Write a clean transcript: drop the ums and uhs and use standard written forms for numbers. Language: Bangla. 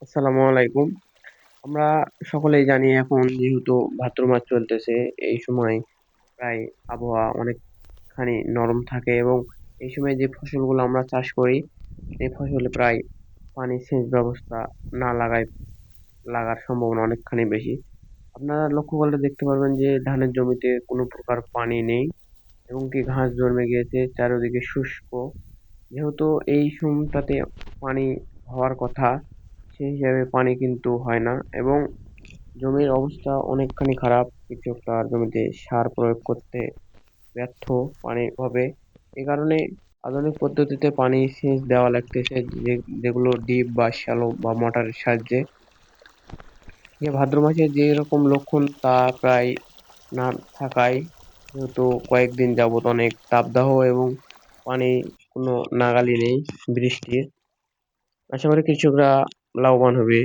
আসসালামু আলাইকুম। আমরা সকলেই জানি এখন যেহেতু ভাদ্র মাস চলতেছে, এই সময় প্রায় আবহাওয়া অনেকখানি নরম থাকে এবং এই সময় যে ফসলগুলো আমরা চাষ করি, এই ফসলে প্রায় পানি সেচ ব্যবস্থা না লাগার সম্ভাবনা অনেকখানি বেশি। আপনারা লক্ষ্য করলে দেখতে পারবেন যে ধানের জমিতে কোনো প্রকার পানি নেই এবং কি ঘাস জন্মে গিয়েছে, চারিদিকে শুষ্ক। যেহেতু এই সময়টাতে পানি হওয়ার কথা, সেই হিসাবে পানি কিন্তু হয় না এবং জমির অবস্থা অনেকখানি খারাপ। কৃষক তার জমিতে সার প্রয়োগ করতে ব্যর্থ পানির অভাবে। এ কারণে আধুনিক পদ্ধতিতে পানি সেচ দেওয়া লাগতেছে, যেগুলো ডিপ বা শ্যালো বা মোটরের সাহায্যে। যে ভাদ্র মাসে যে রকম লক্ষণ তা প্রায় না থাকায়, যেহেতু কয়েকদিন যাবত অনেক তাপদাহ এবং পানি কোনো নাগালি নেই বৃষ্টির, আশা করি কৃষকরা লাভবান হবে।